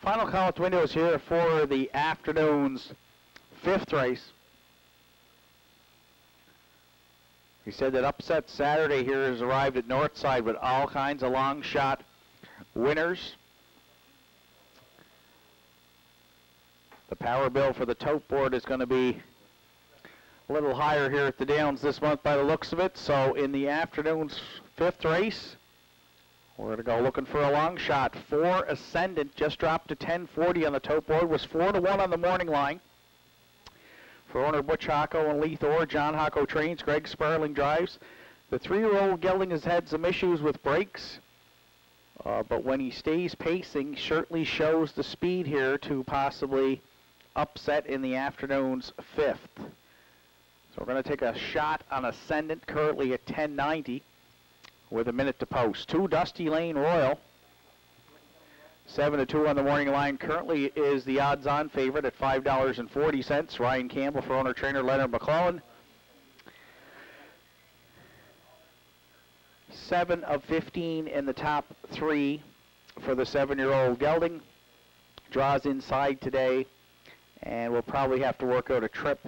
Final count windows here for the afternoon's 5th race. He said that Upset Saturday here has arrived at Northside with all kinds of long shot winners. The power bill for the tote board is going to be a little higher here at the Downs this month by the looks of it. So in the afternoon's 5th race, we're going to go looking for a long shot. 4 Ascendant just dropped to 1040 on the tote board. Was 4-1 on the morning line. For owner Butch Hocko and Lee Thor, John Hocko trains, Greg Sparling drives. The 3-year-old gelding has had some issues with brakes, but when he stays pacing, certainly shows the speed here to possibly upset in the afternoon's 5th. So we're going to take a shot on Ascendant, currently at 1090 with a minute to post. 2 Dusty Lane Royal, 7-2 on the morning line, currently is the odds-on favorite at $5.40. Ryan Campbell for owner-trainer Leonard McClellan. 7 of 15 in the top 3 for the 7-year-old gelding. Draws inside today, and we'll probably have to work out a trip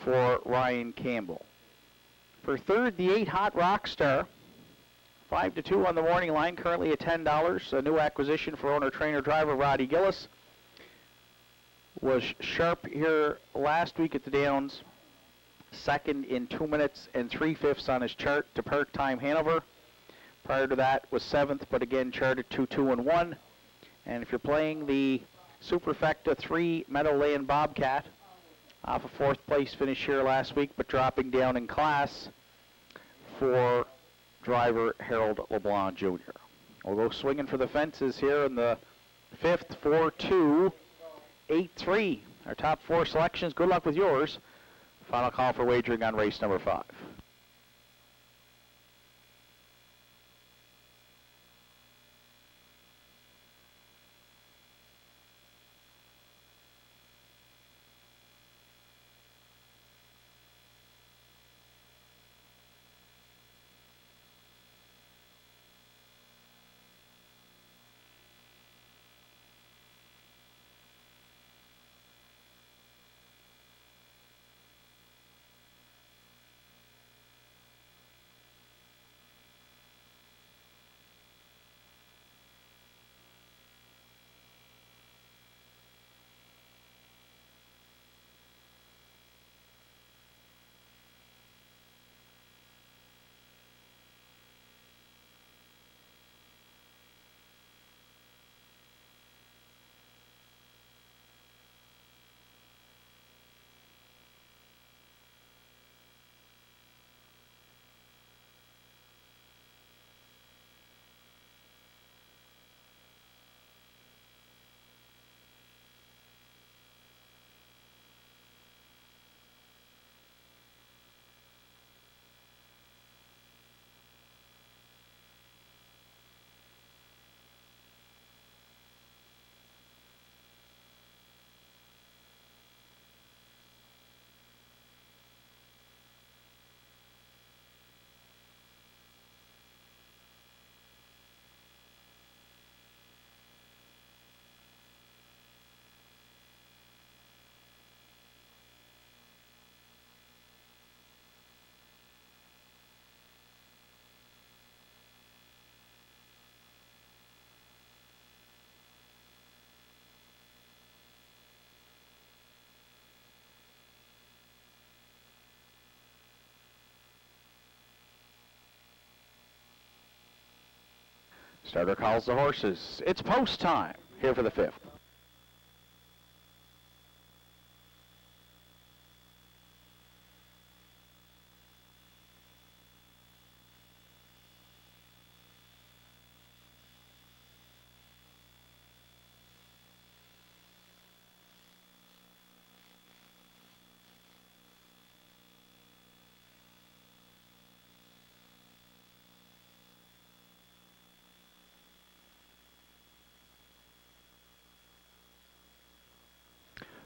for Ryan Campbell. For third, the 8 Hot Rockstar, 5-2 on the morning line, currently at $10. A new acquisition for owner-trainer driver Roddy Gillis. Was sharp here last week at the Downs. Second in 2 minutes and 3/5 on his chart to Park Time Hanover. Prior to that was 7th, but again charted 2-2-1. And if you're playing the Superfecta 3 Meadowland Bobcat, off a 4th place finish here last week, but dropping down in class for driver Harold LeBlanc Jr. We'll go swinging for the fences here in the 5th, 4-2, 8-3. Our top 4 selections. Good luck with yours. Final call for wagering on race number 5. Starter calls the horses. It's post time here for the 5th.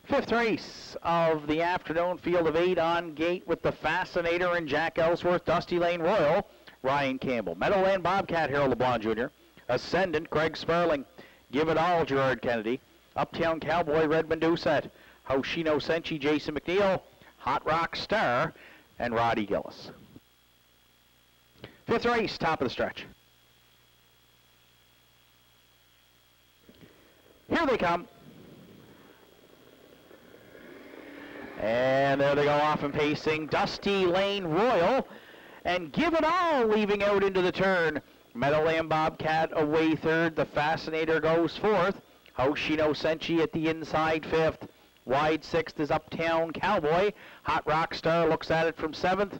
Fifth race of the afternoon, field of 8 on gate with the Fascinator and Jack Ellsworth, Dusty Lane Royal, Ryan Campbell. Meadowland Bobcat, Harold LeBlanc Jr. Ascendant, Greg Sparling. Give It All, Gerard Kennedy. Uptown Cowboy, Redmond Doucette. Hoshino Senshi, Jason McNeil. Hot Rock Star, and Roddy Gillis. Fifth race, top of the stretch. Here they come. And there they go off and pacing. Dusty Lane Royal and Give It All leaving out into the turn. Meadowland Bobcat away third. The Fascinator goes fourth. Hoshino Senshi at the inside fifth. Wide sixth is Uptown Cowboy. Hot Rock Star looks at it from seventh.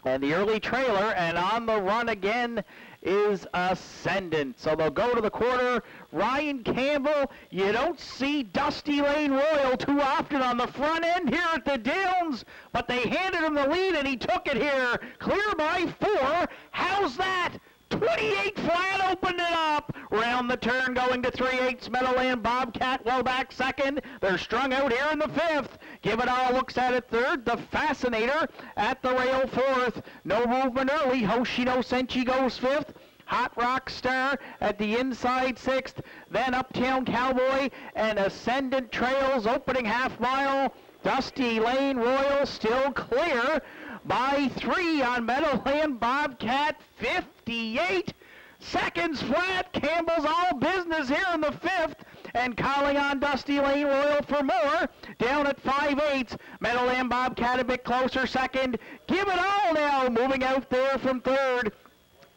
And the early trailer, and on the run again, is Ascendant. So they'll go to the quarter. Ryan Campbell, you don't see Dusty Lane Royal too often on the front end here at the Downs, but they handed him the lead, and he took it here. Clear by 4. How's that? 28 flat, opened it up. Round the turn, going to 3/8. Meadowland Bobcat well back second. They're strung out here in the fifth. Give It All looks at it third. The Fascinator at the rail fourth. No movement early. Hoshino Senshi goes fifth. Hot Rock Star at the inside sixth. Then Uptown Cowboy and Ascendant trails opening half mile. Dusty Lane Royal still clear by 3 on Meadowland Bobcat. 58 seconds flat. Campbell's all business here in the fifth, and calling on Dusty Lane Royal for more. Down at 5/8. Meadowland Bobcat a bit closer second. Give It All now moving out there from third.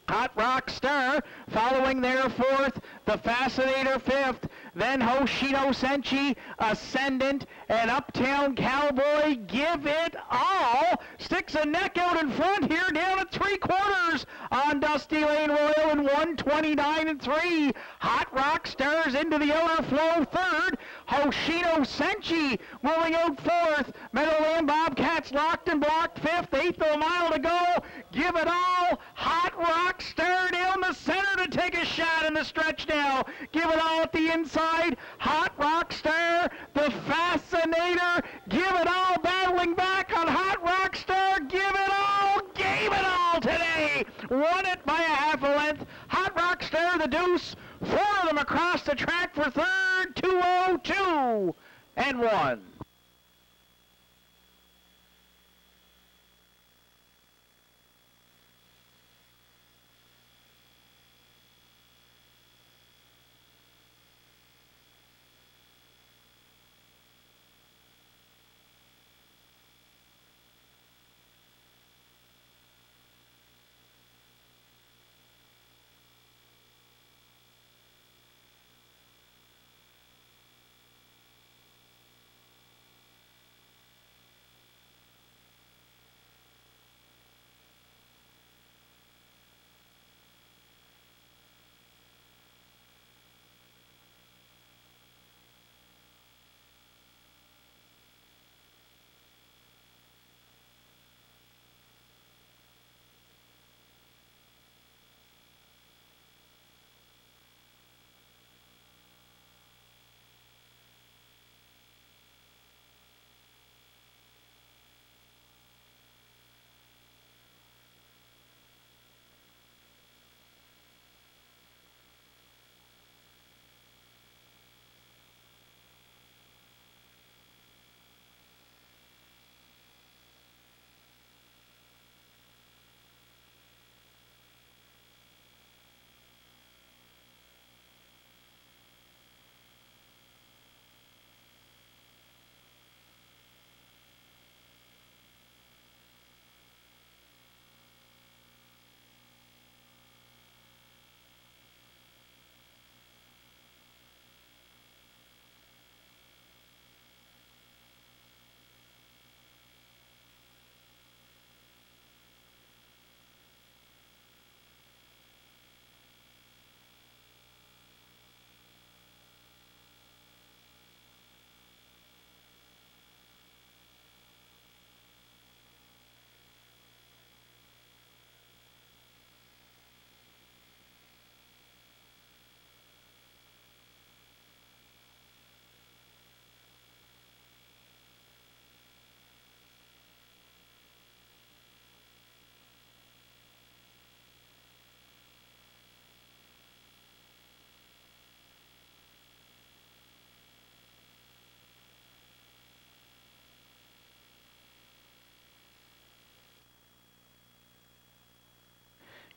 Hot Rock Star following there fourth. The Fascinator fifth. Then Hoshino Senshi, Ascendant, and Uptown Cowboy. Give It All sticks a neck out in front here, down at 3/4 on Dusty Lane Royal in 1:29 3. Hot Rock Stars into the outer flow third. Hoshino Senshi moving out fourth. Meadowland Bobcats locked and blocked fifth. 1/8 of a mile to go. Give It All. Hot Rock Star down the center to take a shot in the stretch now. Give It All at the inside. Hot Rock Star. The Fascinator. Give It All battling back on Hot Rock Star. Give It All. Gave It All today. Won it by a half a length. Hot Rock Star, the deuce. 4 of them across the track for third. 2:02 and 1.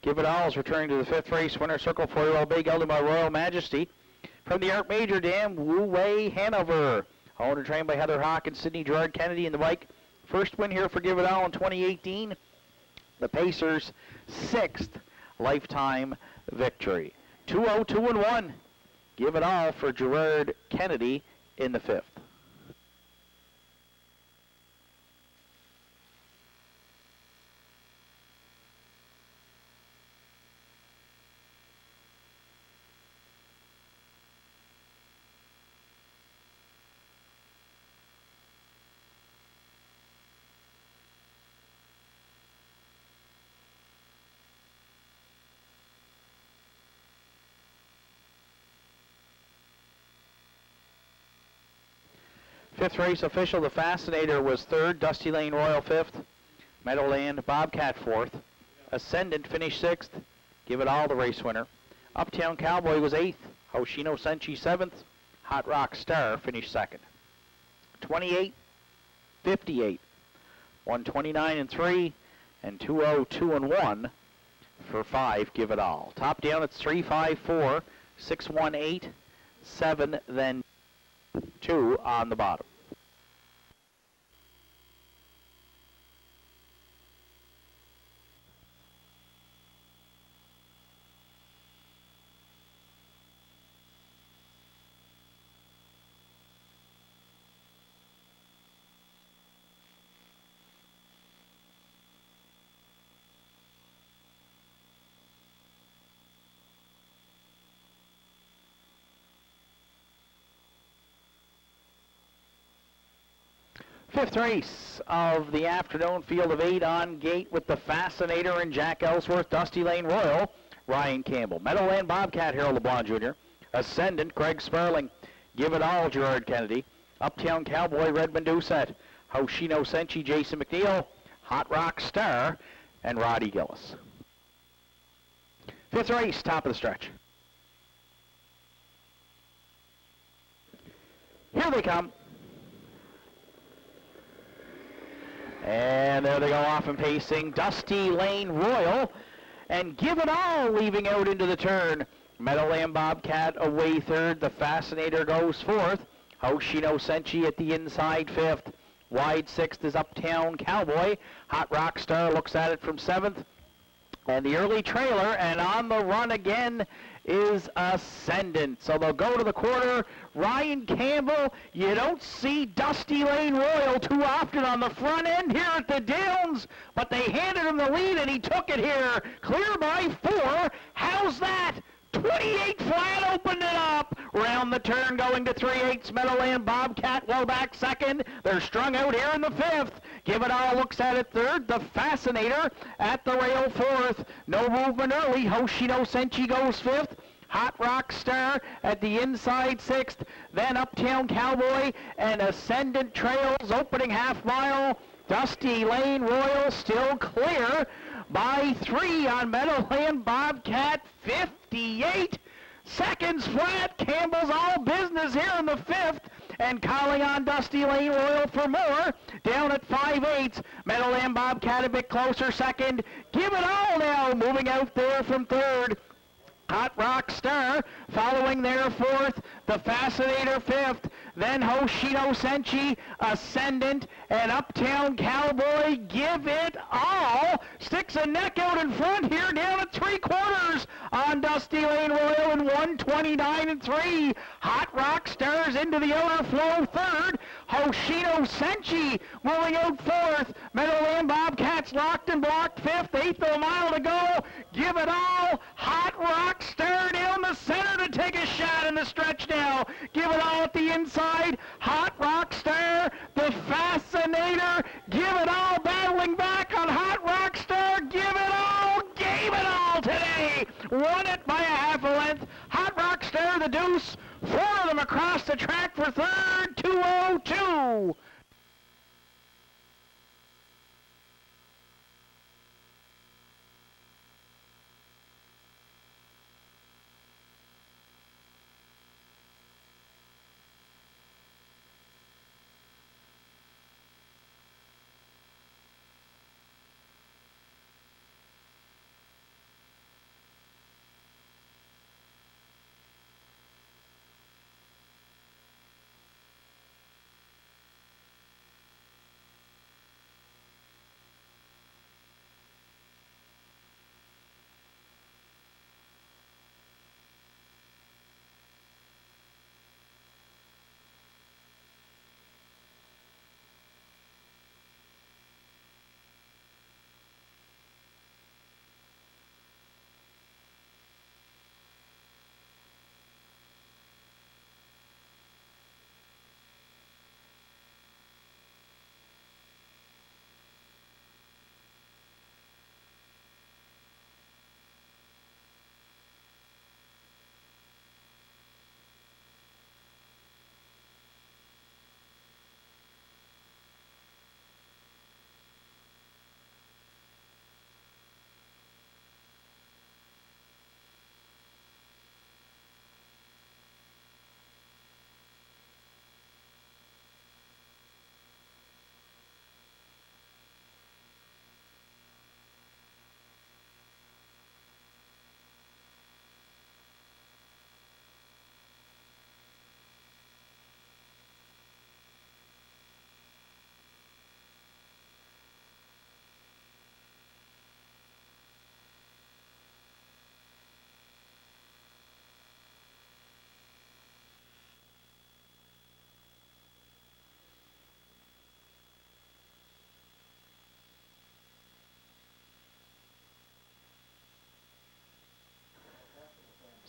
Give It All is returning to the 5th race. Winner circle 4-year-old Bay gelding by Royal Majesty. From the Art Major Dam, Wu Wei Hanover. Owned and trained by Heather Hawk and Sydney Gerard Kennedy in the bike. First win here for Give It All in 2018. The Pacers' 6th lifetime victory. 2-0-2-1. Give It All for Gerard Kennedy in the 5th. Fifth race official, the Fascinator was 3rd, Dusty Lane Royal 5th, Meadowland Bobcat 4th, Ascendant finished 6th, Give It All the race winner. Uptown Cowboy was 8th, Hoshino Senshi 7th, Hot Rock Star finished 2nd. 28, 58, 129 and 3, and 2-0-2-1 for 5 Give It All. Top down it's 3-5-4, 6-1-8, 7, then 2 on the bottom. Fifth race of the afternoon, field of 8 on gate with the Fascinator and Jack Ellsworth, Dusty Lane Royal, Ryan Campbell. Meadowland Bobcat, Harold LeBlanc Jr. Ascendant, Craig Sperling. Give It All, Gerard Kennedy. Uptown Cowboy, Redmond Doucette. Hoshino Senshi, Jason McNeil. Hot Rock Star, and Roddy Gillis. Fifth race, top of the stretch. Here they come. And there they go off and pacing. Dusty Lane Royal and Give It All leaving out into the turn. Meadowland Bobcat away 3rd. The Fascinator goes 4th. Hoshino Senshi at the inside 5th. Wide 6th is Uptown Cowboy. Hot Rock Star looks at it from 7th. And the early trailer, and on the run again, is Ascendant. So they'll go to the quarter. Ryan Campbell, you don't see Dusty Lane Royal too often on the front end here at the Downs, but they handed him the lead, and he took it here. Clear by 4. How's that? 28 flat, opened it up. Round the turn, going to 3/8. Meadowland Bobcat well back 2nd. They're strung out here in the 5th. Give It All looks at it 3rd. The Fascinator at the rail 4th. No movement early. Hoshino Senshi goes 5th. Hot Rock Star at the inside 6th. Then Uptown Cowboy and Ascendant trails opening half mile. Dusty Lane Royal still clear by 3 on Meadowland Bobcat. 58 seconds flat. Campbell's all business here in the 5th. And calling on Dusty Lane Royal for more. Down at 5/8. Meadowland Bobcat a bit closer 2nd. Give It All now moving out there from 3rd. Hot Rock Star following there 4th. The Fascinator 5th. Then Hoshino Senshi, Ascendant, and Uptown Cowboy. Give It All sticks a neck out in front here down at 3/4 on Dusty Lane Royal in 129 and 3. Hot Rock Stars into the outer flow 3rd. Hoshino Senshi moving out 4th. Meadowland Bobcats locked and blocked 5th. 1/8 of a mile to go. Give It All. Hot Rock Star down the center to take a shot in the stretch now. Give It All at the inside. Hot Rock Star. The Fascinator. Give It All battling back on Hot Rock Star. Give It All. Gave It All today. Won it by a half a length. Hot Rock Star, the deuce. 4 of them across the track for 3rd. 2-0-2.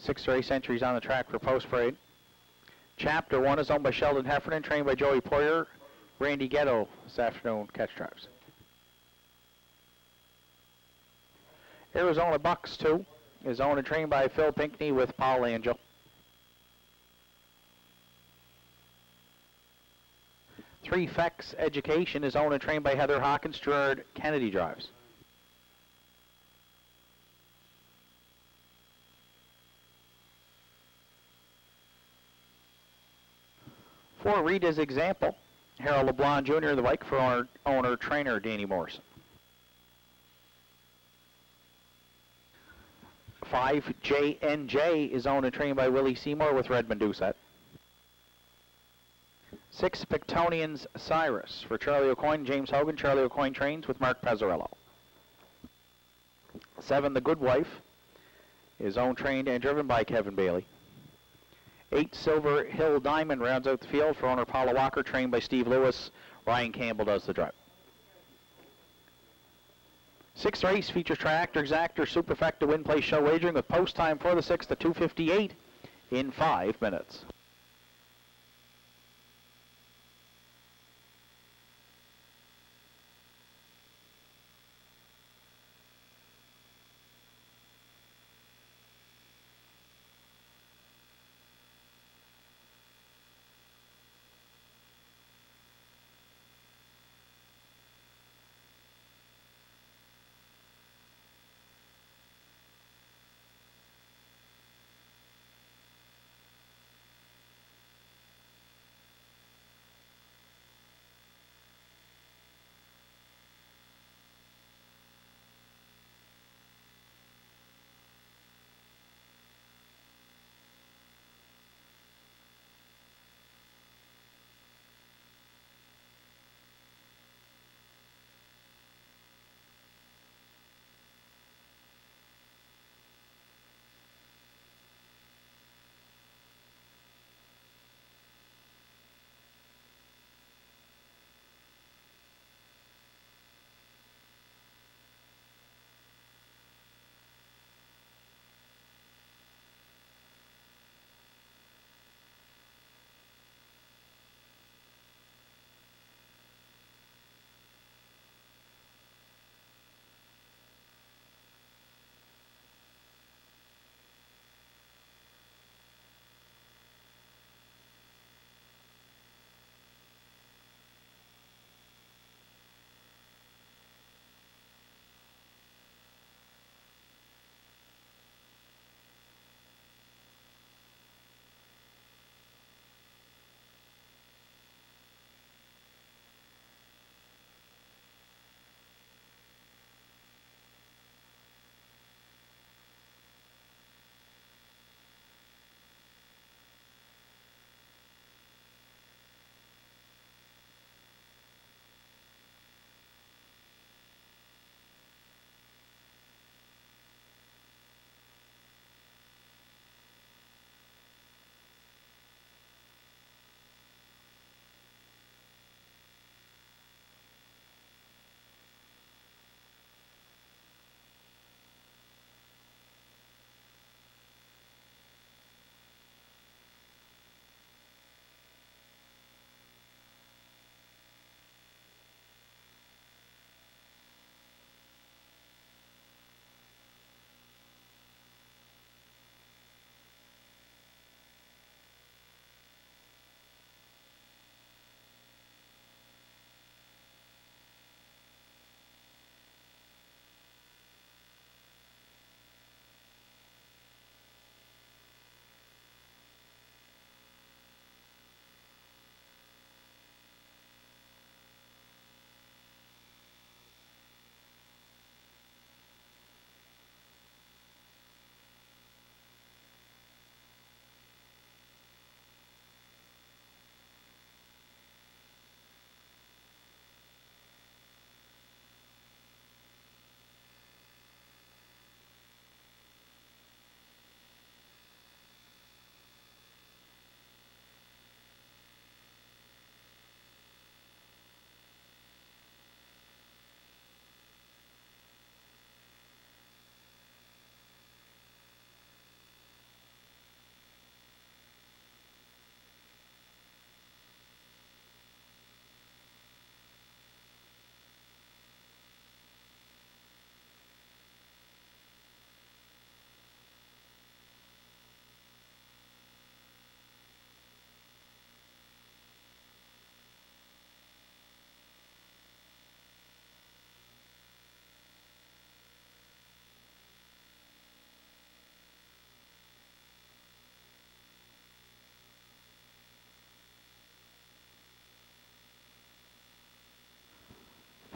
6 race entries on the track for post parade. Chapter 1 is owned by Sheldon Heffernan, trained by Joey Poirier. Randy Ghetto this afternoon catch drives. Arizona Bucks 2 is owned and trained by Phil Pinkney with Paul Angel. Three Fex Education is owned and trained by Heather Hawkins. Gerard Kennedy drives. For Rita's Example, Harold LeBlanc Jr., the bike for owner-trainer Danny Morrison. 5 JNJ is owned and trained by Willie Seymour with Redmond Doucette. 6 Pictonians Cyrus for Charlie O'Coin, James Hogan. Charlie O'Coin trains with Mark Pezzarello. 7 The Good Wife is owned, trained, and driven by Kevin Bailey. 8 Silver Hill Diamond rounds out the field for owner Paula Walker, trained by Steve Lewis. Ryan Campbell does the drive. 6th race features Tractor Exactor Superfecta Win Place Show wagering with post time for the 6th at 2:58 in 5 minutes.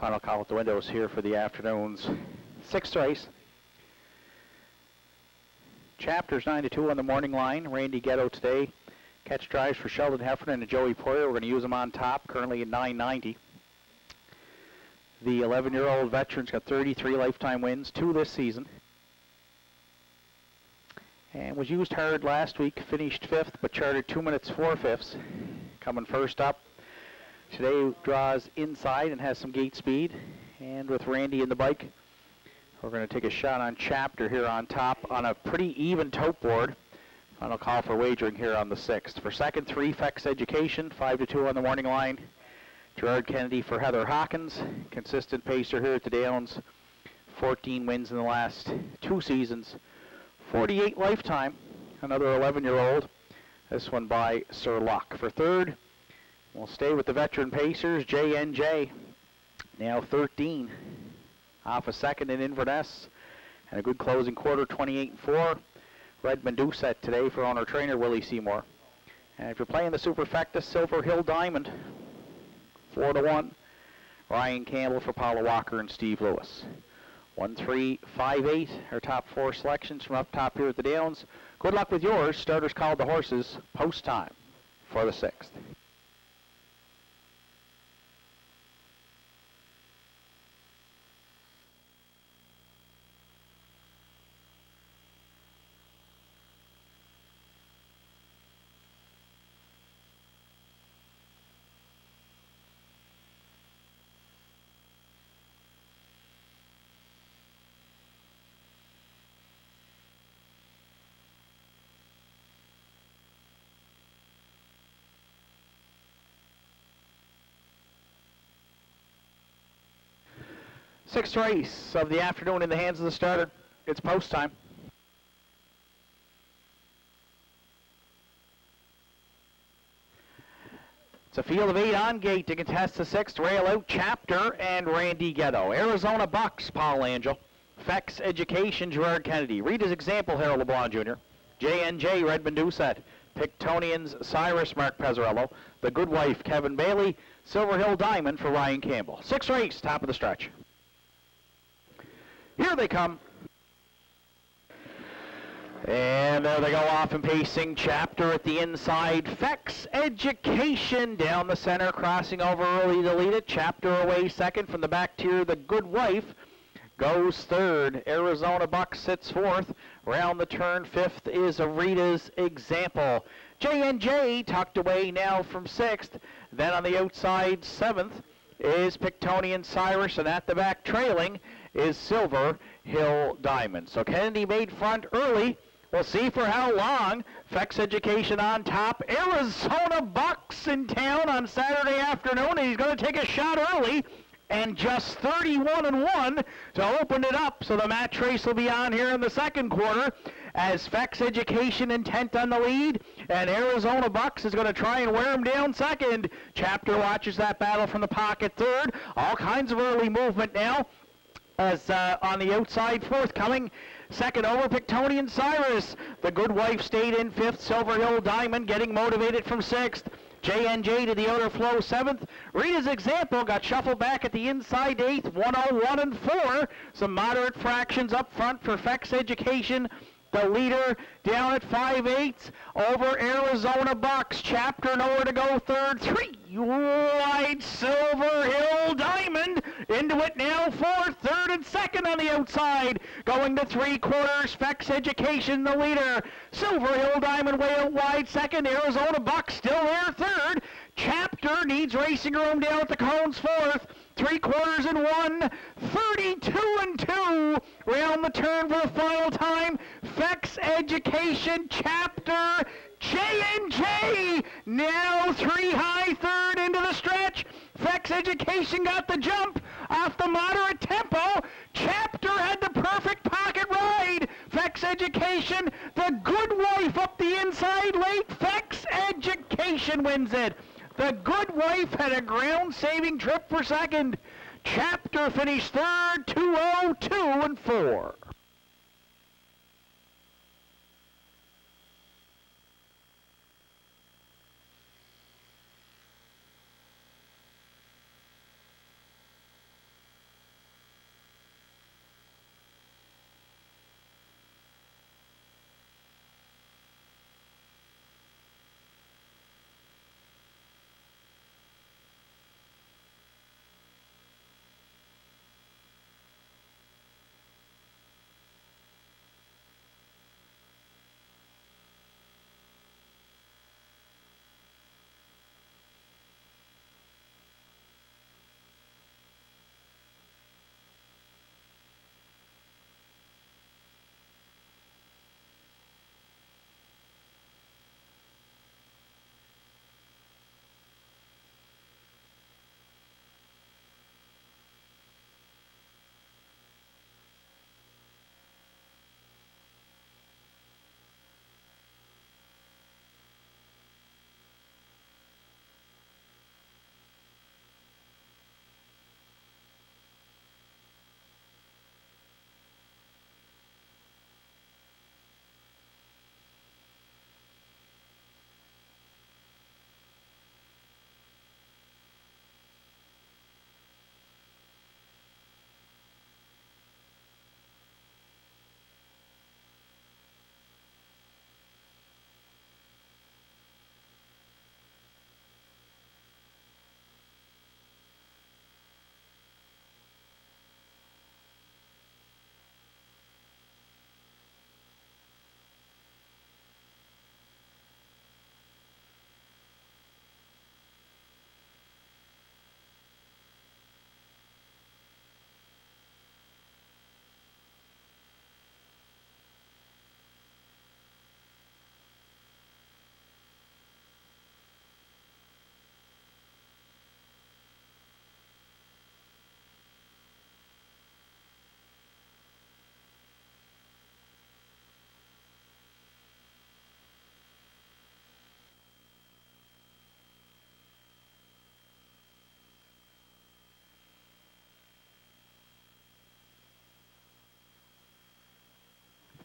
Final call at the windows here for the afternoon's sixth race. Chapters 9 to 2 on the morning line. Randy Ghetto today. Catch drives for Sheldon Heffernan and Joey Poirier. We're going to use them on top, currently at 990. The 11-year-old veteran's got 33 lifetime wins, 2 this season. And was used hard last week, finished 5th, but charted 2 minutes 4/5. Coming first up. Today draws inside and has some gate speed. And with Randy in the bike, we're going to take a shot on Chapter here on top on a pretty even tote board. Final call for wagering here on the 6th. For second, 3, Fex Education, 5 to 2 on the morning line. Gerard Kennedy for Heather Hawkins, consistent pacer here at the Downs. 14 wins in the last 2 seasons. 48 lifetime, another 11-year-old. This one by Sir Luck. For third, we'll stay with the veteran pacers, J&J, now 13. Off a second in Inverness, and a good closing quarter, 28-4. Redmond Doucette today for owner-trainer Willie Seymour. And if you're playing the Superfecta, Silver Hill Diamond, 4 to 1. Ryan Campbell for Paula Walker and Steve Lewis. 1, 3, 5, 8, our top 4 selections from up top here at the Downs. Good luck with yours. Starters called the horses. Post time for the 6th. Sixth race of the afternoon in the hands of the starter. It's post time. It's a field of 8 on gate to contest the 6th. Rail out, Chapter and Randy Ghetto. Arizona Bucks, Paul Angel. Fex Education, Gerard Kennedy. Rita's Example, Harold LeBlanc Jr. J&J, Redmond Doucette. Pictonians, Cyrus, Mark Pezzarello. The Good Wife, Kevin Bailey. Silver Hill Diamond for Ryan Campbell. 6th race, top of the stretch. Here they come. And there they go off and pacing. Chapter at the inside. Fex Education down the center, crossing over early to lead it. Chapter away second from the back tier. The Good Wife goes third. Arizona Bucks sits fourth. Round the turn, 5th is Rita's Example. J&J tucked away now from 6th. Then on the outside, 7th is Pictonian Cyrus, and at the back trailing is Silver Hill Diamond. So Kennedy made front early. We'll see for how long. Fex Education on top. Arizona Bucks in town on Saturday afternoon, and he's going to take a shot early. And just 31-1 to open it up. So the match race will be on here in the second quarter as Fex Education intent on the lead. And Arizona Bucks is going to try and wear him down second. Chapter watches that battle from the pocket third. All kinds of early movement now as on the outside forthcoming. Second over, Pictonian Cyrus. The Good Wife stayed in 5th. Silver Hill Diamond getting motivated from 6th. J&J to the outer flow 7th. Rita's Example got shuffled back at the inside 8th, 101 and 4. Some moderate fractions up front for Fex Education. The leader down at 5/8 over Arizona Bucks. Chapter nowhere to go third. 3 wide Silver Hill Diamond into it now fourth. Third and second on the outside. Going to 3/4. Fex Education the leader. Silver Hill Diamond way out wide second. Arizona Bucks still there third. Chapter needs racing room down at the cones fourth. 3/4 and 1. 32 and 2. Round the turn for the final time. Fex Education, Chapter, J&J. Now 3 high third into the stretch. Fex Education got the jump off the moderate tempo. Chapter had the perfect pocket ride. Fex Education, the Good Wife up the inside late. Fex Education wins it. The Good Wife had a ground-saving trip for second. Chapter finished third, 202 and 4.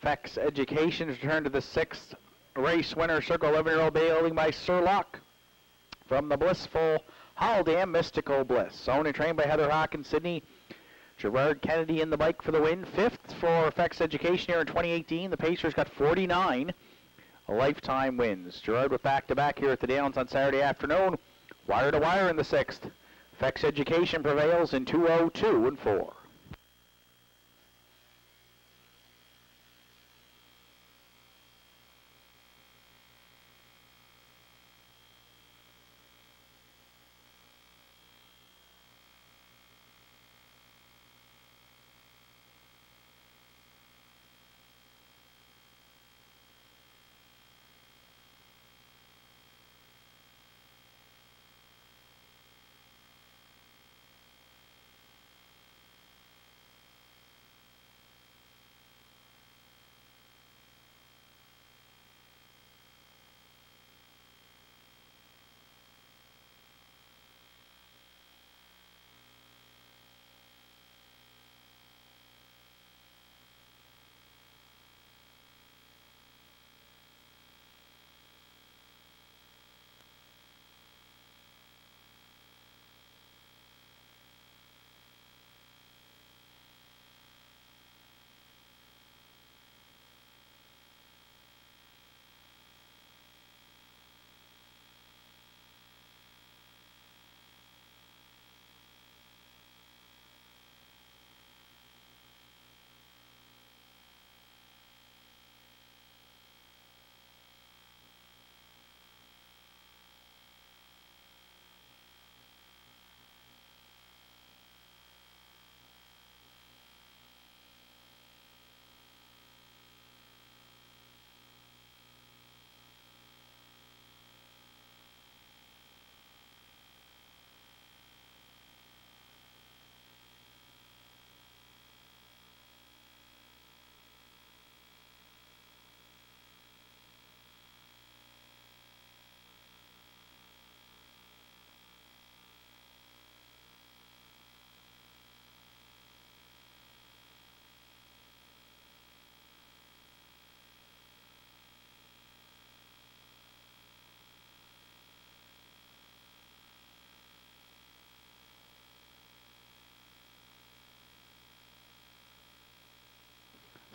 Fex Education returned to the 6th race winner circle, 11-year-old Bailing by Sir Luck from the blissful Haldam Mystical Bliss. Owned and trained by Heather Hawkins, Sydney. Gerard Kennedy in the bike for the win. 5th for Fex Education here in 2018. The Pacers got 49 lifetime wins. Gerard with back-to-back here at the Downs on Saturday afternoon. Wire to wire in the 6th. Fex Education prevails in 2:02 and 4.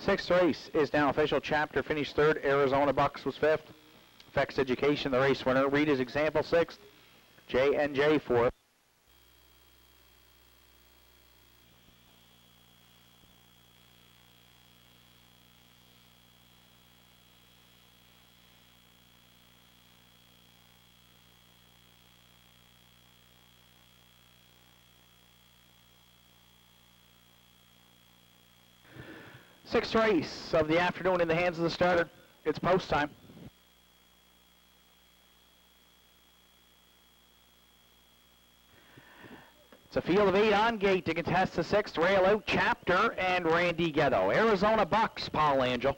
Sixth race is now official. Chapter finished 3rd. Arizona Bucks was 5th. Fex Education, the race winner. Rita's Example 6th. J&J 4th. Sixth race of the afternoon in the hands of the starter. It's post time. It's a field of 8 on gate to contest the 6th. Rail out, Chapter and Randy Ghetto. Arizona Bucks, Paul Angel.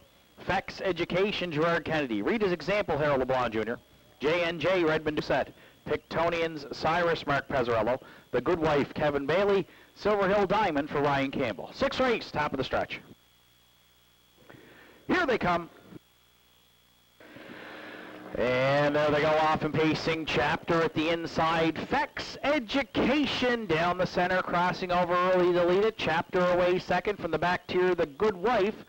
Fex Education, Gerard Kennedy. Rita's Example, Harold LeBlanc Jr. J&J, Redmond Doucette. Pictonians, Cyrus, Mark Pezzarello. The Good Wife, Kevin Bailey. Silver Hill Diamond for Ryan Campbell. Sixth race, top of the stretch. Here they come. And there they go off and pacing. Chapter at the inside. Fex Education down the center, crossing over early to lead it. Chapter away second from the back tier. The Good Wife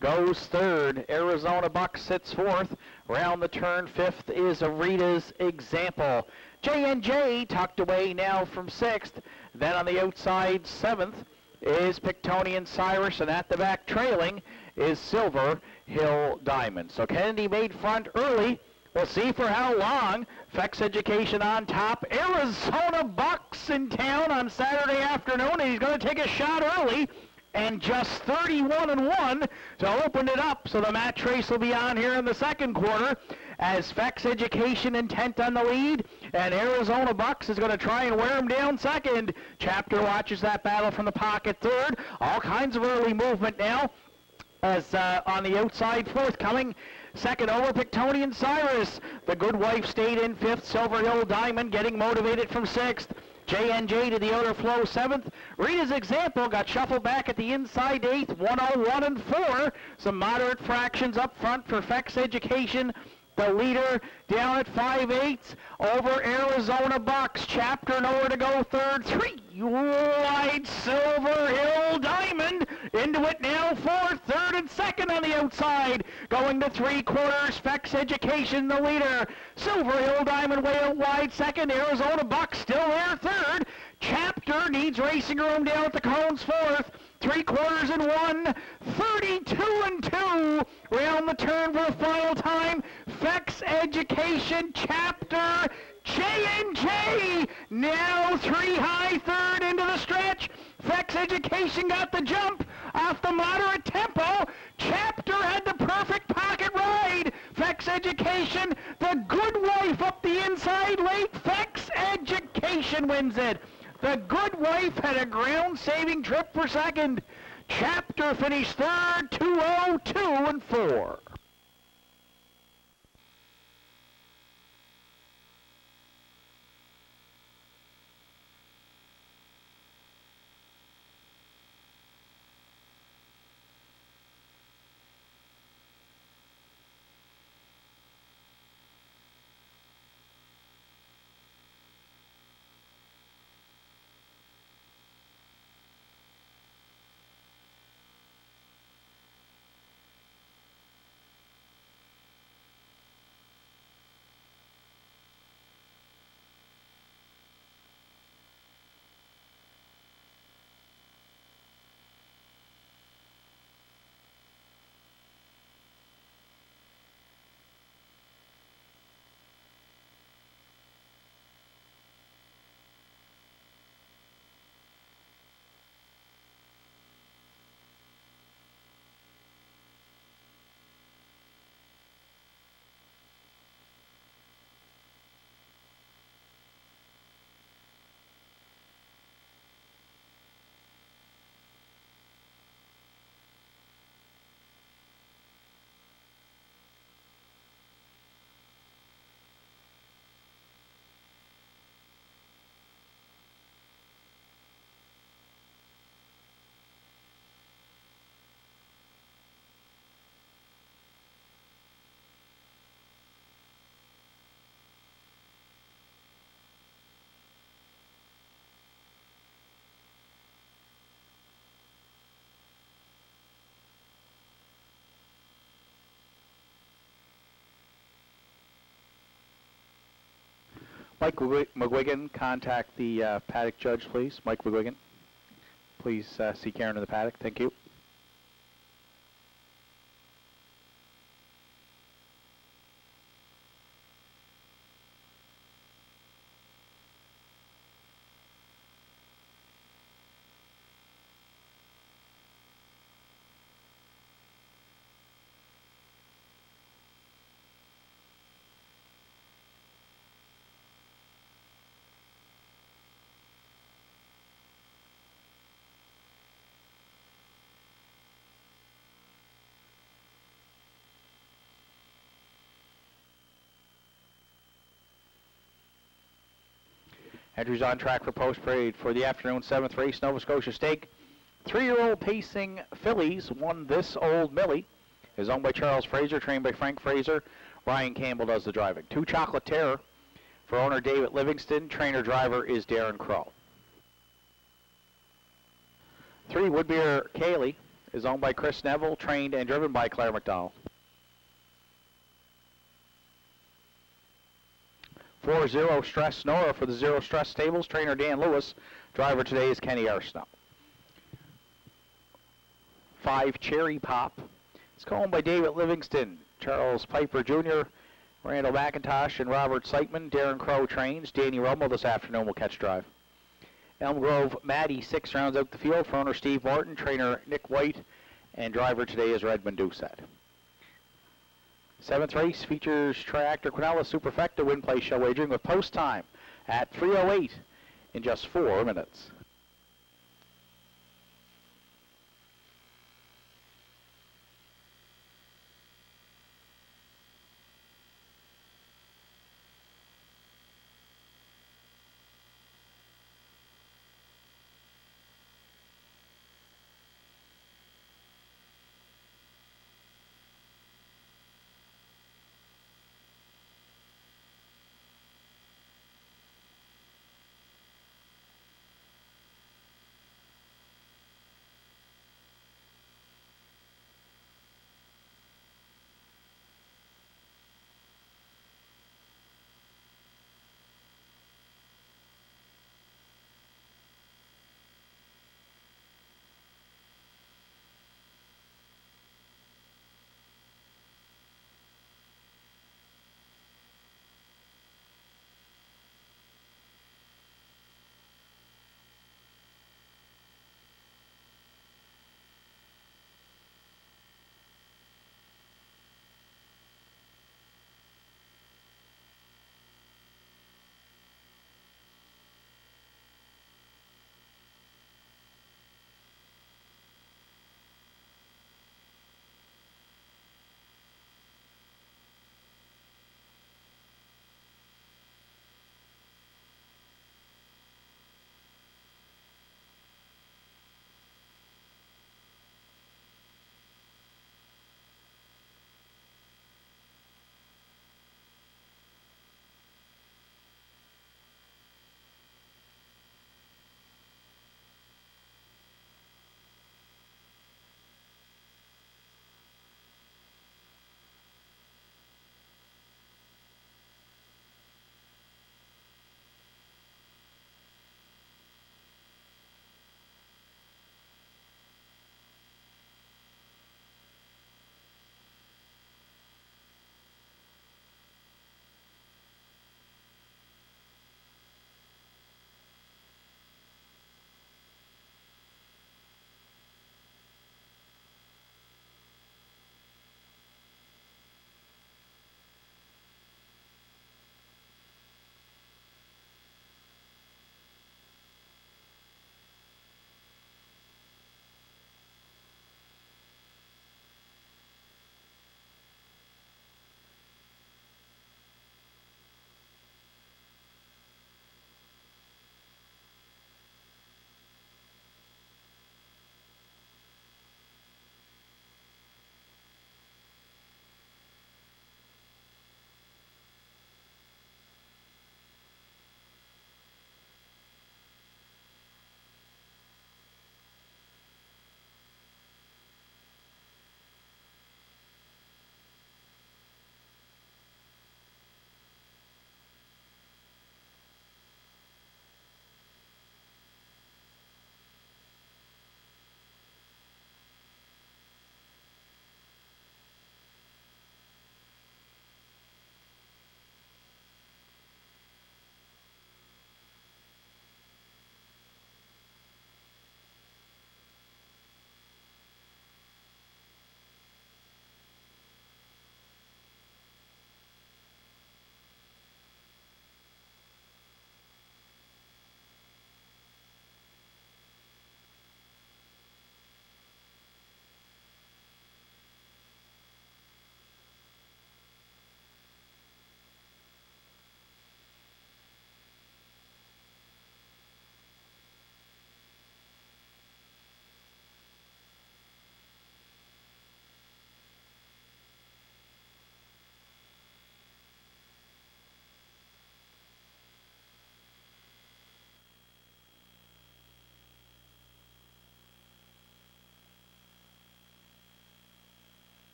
goes third. Arizona Bucks sits fourth. Round the turn, fifth is Rita's Example. J&J tucked away now from sixth. Then on the outside, seventh is Pictonian Cyrus, and at the back trailing is Silver Hill Diamond. So Kennedy made front early. We'll see for how long. Fex Education on top. Arizona Bucks in town on Saturday afternoon, and he's going to take a shot early. And just 31-1 to open it up. So the match race will be on here in the second quarter as Fex Education intent on the lead, and Arizona Bucks is going to try and wear him down second. Chapter watches that battle from the pocket third. All kinds of early movement now as on the outside fourth coming. Second over, Pictonian Cyrus. The Good Wife stayed in fifth. Silver Hill Diamond getting motivated from sixth. J&J to the outer flow 7th. Rita's Example got shuffled back at the inside 8th, 101 and 4. Some moderate fractions up front for Fex Education. The leader down at 5/8 over Arizona Bucks. Chapter nowhere to go third. 3 wide Silver Hill Diamond into it now fourth. Third and second on the outside. Going to 3/4. Fex Education the leader. Silver Hill Diamond way out wide second. Arizona Bucks still there third. Chapter needs racing room down at the cones fourth. 3/4 and 1. 32 and 2. Round the turn for the final time. Fex Education Chapter J&J now 3 high third into the stretch. Fex Education got the jump off the moderate tempo. Chapter had the perfect pocket ride. Fex Education, the good wife up the inside late. Fex Education wins it. The good wife had a ground-saving trip for second. Chapter finished third, 202 and 4. Mike McGuigan, contact the paddock judge, please. Mike McGuigan. Please see Karen in the paddock. Thank you. Entries on track for post-parade for the afternoon 7th race, Nova Scotia Stake. 3-year-old pacing fillies won This Old Millie. Is owned by Charles Fraser, trained by Frank Fraser. Ryan Campbell does the driving. 2 Chocolate Terror for owner David Livingston. Trainer-driver is Darren Crow. 3 Woodbeer Kaylee is owned by Chris Neville, trained and driven by Claire McDonald. 4 Zero Stress Nora for the Zero Stress Stables. Trainer Dan Lewis. Driver today is Kenny Arsenault. 5 Cherry Pop. It's owned by David Livingston, Charles Piper Jr., Randall McIntosh, and Robert Siteman. Darren Crow trains. Danny Rummel this afternoon will catch drive. Elm Grove Maddie 6 rounds out the field for owner Steve Martin. Trainer Nick White. And driver today is Redmond Doucette. 7th race features Triactor Quinella Superfecta win place show wagering with post time at 3:08 in just 4 minutes.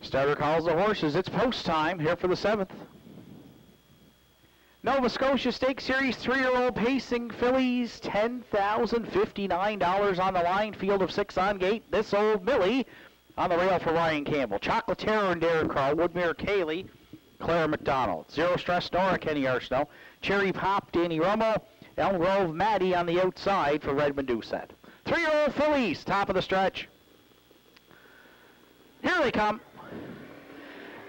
Starter calls the horses. It's post time here for the 7th. Nova Scotia Stakes Series 3-year-old pacing fillies, $10,059 on the line. Field of 6 on gate. This Old Millie on the rail for Ryan Campbell. Chocolataire and Darren Carl. Woodmere Kaylee, Claire McDonald. Zero Stress Nora, Kenny Arsenault. Cherry Pop, Danny Romo. Elm Grove Maddie on the outside for Redmond Doucette. 3-year-old fillies, top of the stretch. Here they come.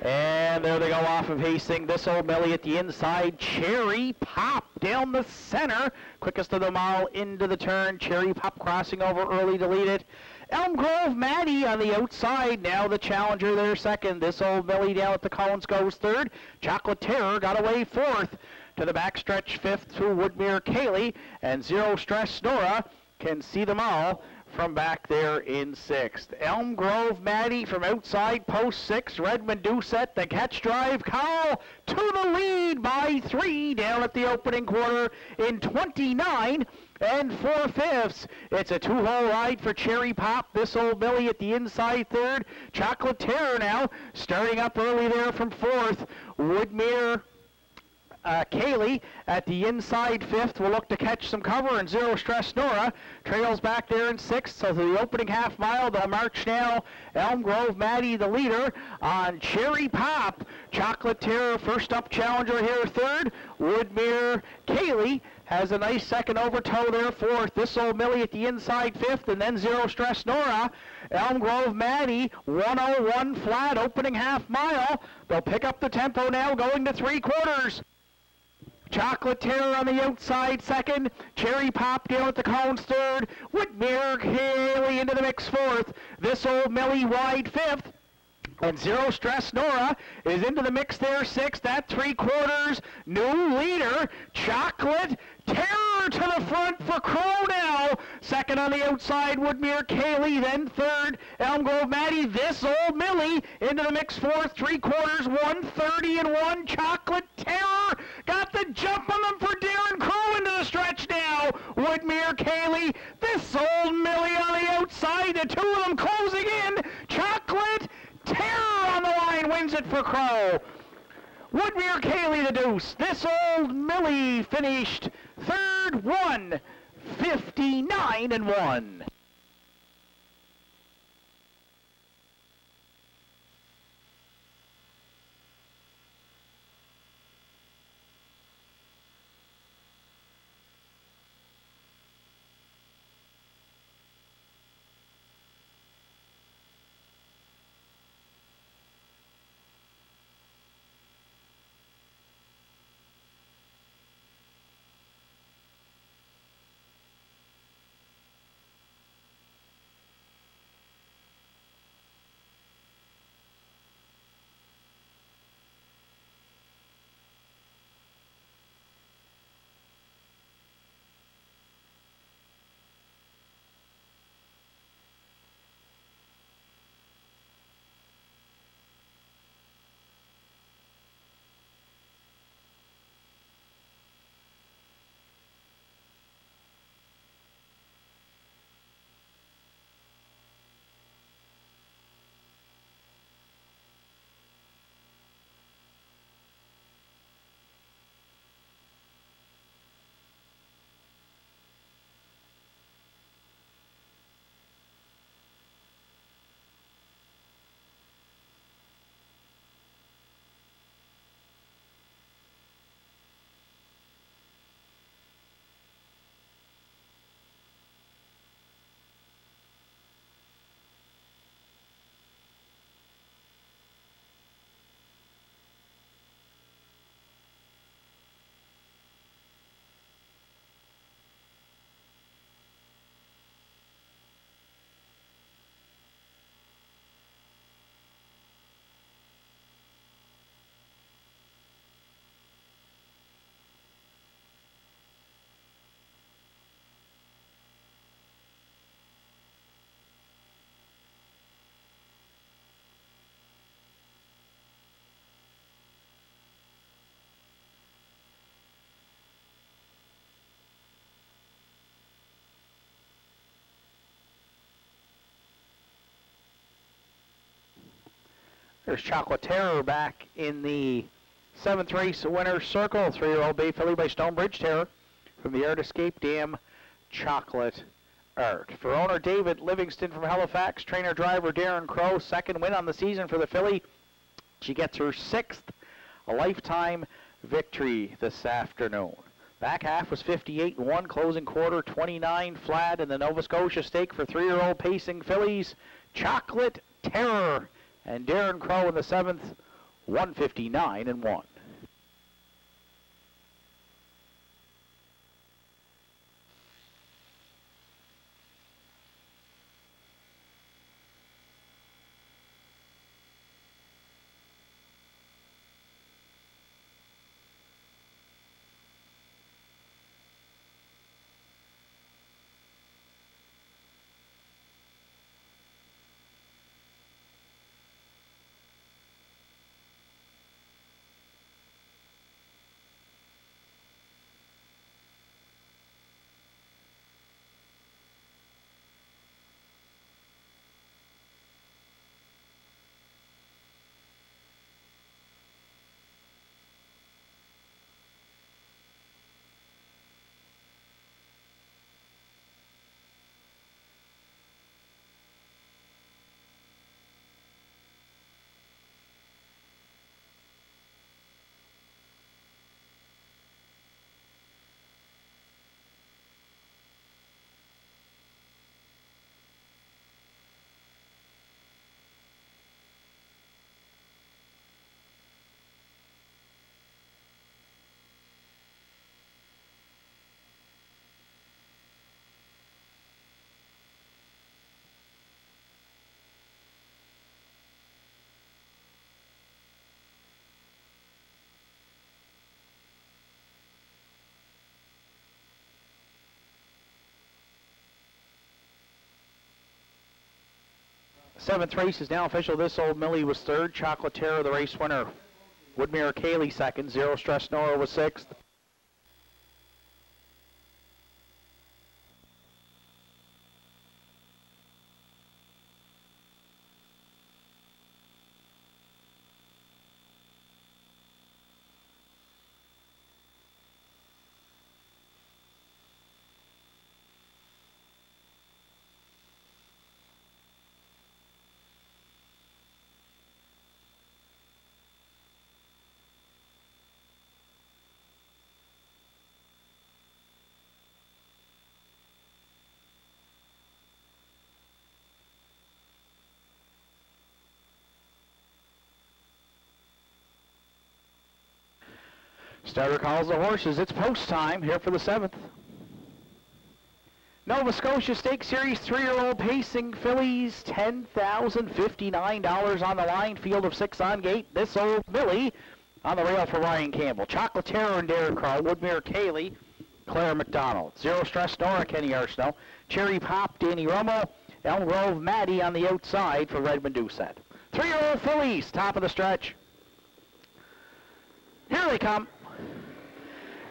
And there they go off of Hastings. This Old Millie at the inside. Cherry Pop down the center. Quickest of them all into the turn. Cherry Pop crossing over early to lead it. Elm Grove Maddie on the outside. Now the challenger there second. This Old Millie down at the cones goes third. Chocolate Terror got away fourth. To the backstretch fifth through Woodmere Kaylee. And Zero Stress Nora can see them all from back there in sixth. Elm Grove Maddie from outside post 6. Redmond Doucette, the catch drive call to the lead by 3 down at the opening quarter in 29 4/5. It's a 2-hole ride for Cherry Pop. This Old Millie at the inside third. Chocolate Terror now starting up early there from fourth. Woodmere Kaylee at the inside fifth will look to catch some cover, and Zero Stress Nora trails back there in sixth. So the opening half mile, they'll march now. Elm Grove Maddie, the leader, on Cherry Pop. Chocolate Terror, first up challenger here, third. Woodmere Kaylee has a nice second overtow there, fourth. This Old Millie at the inside fifth, and then Zero Stress Nora. Elm Grove Maddie, 101 flat, opening half mile. They'll pick up the tempo now, going to 3/4. Chocolate Terror on the outside second. Cherry Pop down at the cones third. Woodmere Kaylee into the mix fourth. This Old Millie wide fifth. And Zero Stress Nora is into the mix there sixth at 3/4. New leader, Chocolate Terror to the front for Crow now. Second on the outside, Woodmere Kaylee. Then third, Elm Grove Maddie. This Old Millie into the mix fourth. 3/4, 130-1. Chocolate Terror got the jump on them for Darren Crow into the stretch now. Woodmere Kaylee. This Old Millie on the outside. The two of them closing in. Chocolate Terror on the line wins it for Crow. Woodmere Kaylee the deuce. This Old Millie finished third, 159-1. There's Chocolate Terror back in the 7th race winner's circle. 3-year-old Bay Filly by Stonebridge Terror from the Art Escape Dam Chocolate Art. For owner David Livingston from Halifax, trainer driver Darren Crow, second win on the season for the filly. She gets her 6th lifetime victory this afternoon. Back half was 58-1, closing quarter 29 flat in the Nova Scotia stake for 3-year-old pacing fillies. Chocolate Terror and Darren Crow in the 7th, 159-1. Seventh race is now official. This Old Millie was third. Chocolate Terror, the race winner. Woodmere Cayley second. Zero Stress Nora was sixth. Starter calls the horses. It's post time here for the 7th. Nova Scotia Stakes Series 3-year-old pacing fillies, $10,059 on the line. Field of 6 on gate. This Old Millie on the rail for Ryan Campbell. Chocolate Terror and Darren Crow. Woodmere Cayley, Claire McDonald. Zero Stress Nora, Kenny Arsenault. Cherry Pop, Danny Romo. Elm Grove Maddie on the outside for Redmond Doucette. 3-year-old fillies, top of the stretch. Here they come.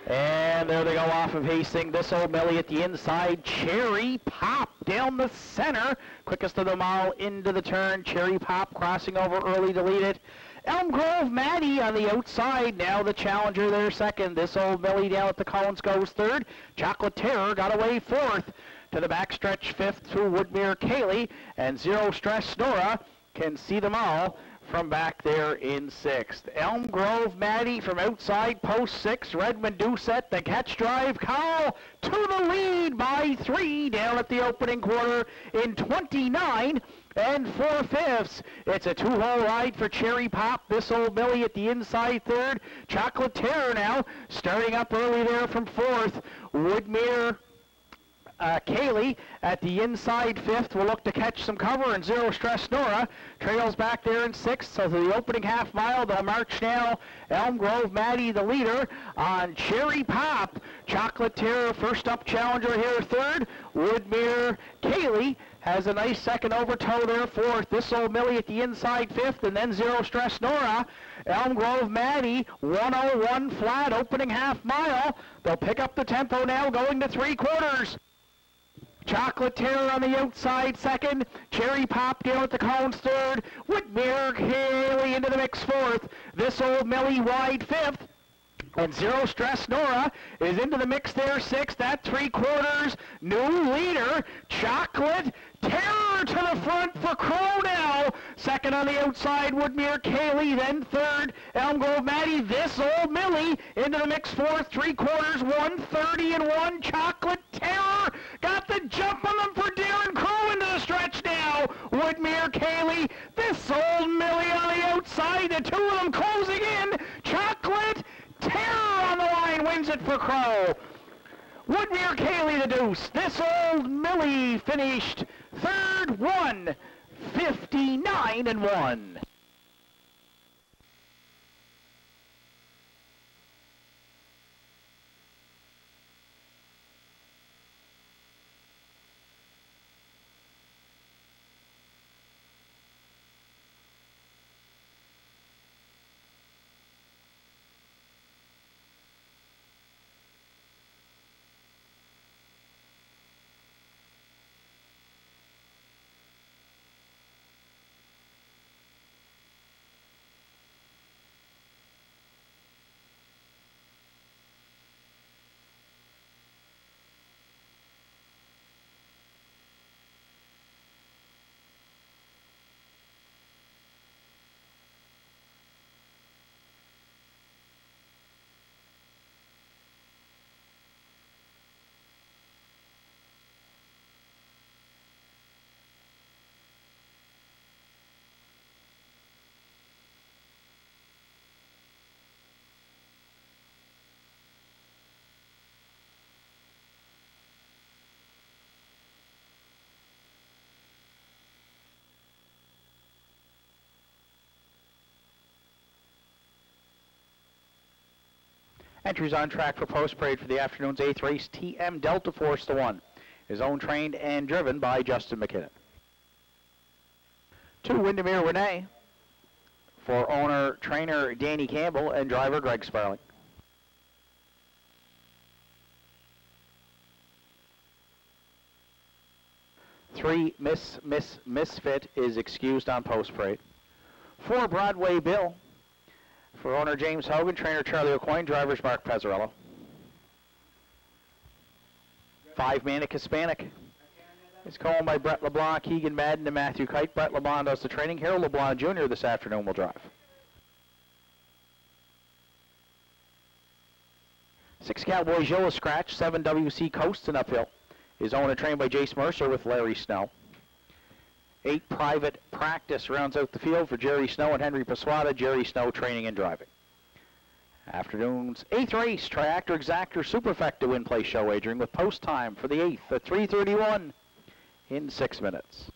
And there they go off of Hastings. This Old Millie at the inside. Cherry Pop down the center. Quickest of them all into the turn. Cherry Pop crossing over early to lead it. Elm Grove Maddie on the outside. Now the challenger there second. This Old Millie down at the Collins goes third. Chocolate Terror got away fourth. To the backstretch fifth through Woodmere Cayley. And Zero Stress Nora can see them all from back there in sixth. Elm Grove Maddie from outside post 6. Redmond Doucette, the catch drive call to the lead by 3 down at the opening quarter in 29 4/5. It's a 2-hole ride for Cherry Pop. This Old Millie at the inside third. Chocolate Terror now starting up early there from fourth. Woodmere Cayley at the inside fifth will look to catch some cover, and Zero Stress Nora trails back there in sixth. So to the opening half mile, they'll march now. Elm Grove Maddie, the leader, on Cherry Pop. Chocolate Terror, first up challenger here, third. Woodmere Cayley has a nice second overtoe there, fourth. This Old Millie at the inside fifth, and then Zero Stress Nora. Elm Grove Maddie, 101 flat, opening half mile. They'll pick up the tempo now, going to 3/4. Chocolate Terror on the outside second. Cherry Pop down at the cones third. Woodmere Cayley into the mix fourth. This Old Millie wide fifth. And Zero Stress Nora is into the mix there, sixth at 3/4. New leader, Chocolate Terror to the front for Crow now. Second on the outside, Woodmere Kaylee. Then third, Elm Grove Maddie. This Old Millie into the mix fourth, 3/4, 1:30-1. Chocolate Terror got the jump on them for Darren Crow into the stretch now. Woodmere Kaylee. This Old Millie on the outside. The two of them closing in. Chocolate Terror on the line wins it for Crow. Woodmere Kaylee the deuce. This Old Millie finished third, 1:59-1. Entries on track for post parade for the afternoon's 8th race. TM Delta Force the 1 is owned, trained, and driven by Justin McKinnon. 2, Windermere Renee for owner, trainer Danny Campbell and driver Greg Sparling. 3, Misfit is excused on post parade. 4, Broadway Bill for owner James Hogan, trainer Charlie O'Coin, drivers Mark Pezzarello. 5, Manic Hispanic is co-owned by Brett LeBlanc, Keegan Madden, and Matthew Kite. Brett LeBlanc does the training. Harold LeBlanc Jr. this afternoon will drive. 6, Cowboy Joe Scratch. 7, WC Coast and Uphill is owned and trained by Jace Mercer with Larry Snow. 8, Private Practice rounds out the field for Jerry Snow and Henry Pasquada. Jerry Snow training and driving. Afternoon's 8th race, Triactor Exactor Superfecta win place show wagering with post time for the 8th at 3:31 in 6 minutes.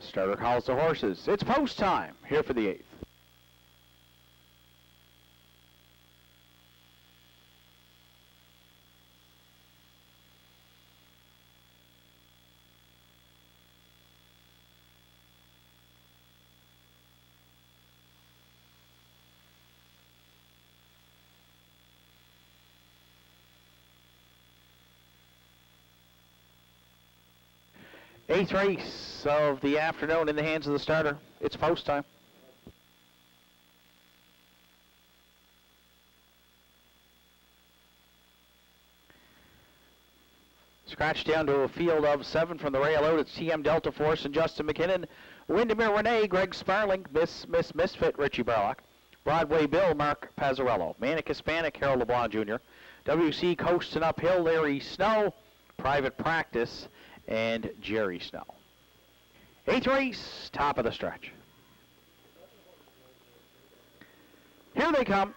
Starter calls the horses. It's post time here for the 8th. Eighth race of the afternoon in the hands of the starter. It's post time. Scratched down to a field of 7 from the rail out. It's TM Delta Force and Justin McKinnon. Windermere Renee, Greg Sparling, Misfit, Richie Barlock. Broadway Bill, Mark Pazzarello. Manic Hispanic, Harold LeBlanc Jr. WC Coastin' Uphill, Larry Snow. Private Practice, and Jerry Snow. 8th race, top of the stretch. Here they come.